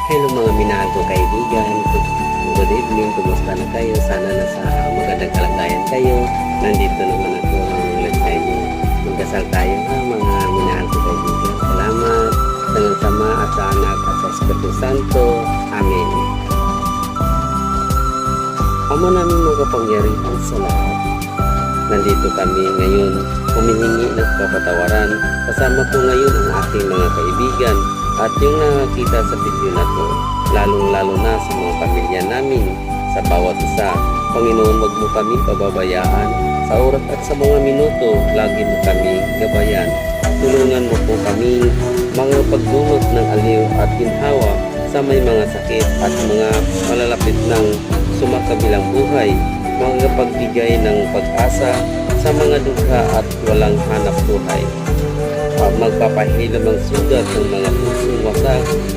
Hello mga minahal ko kaibigan. Good evening, kumusta na kayo? Sana nasa magandang kalagayan kayo. Nandito naman ako ulit sa inyo. Magdasal tayo mga minahal ko kaibigan. Salamat sa Sama at sa Anak at sa Espiritu Santo. Amen. Ama namin magapangyarihan sa lahat. Nandito kami ngayon humihingi ng kapatawaran. Kasama ko ngayon ang aking mga kaibigan at yung nakakita sa video na to, lalong-lalo na sa mga pamilya namin, sa bawat isa. Panginoon, wag mo kami pababayaan. Sa oras at sa mga minuto, lagi mo kami gabayan. Tulungan mo po kami mga pagdulot ng aliw at ginhawa sa may mga sakit at mga malalapit ng sumakabilang buhay, magapagbigay ng pag-asa sa mga dugha at walang hanap buhay. Magpapahilom ang sugat ng mga pusong wasak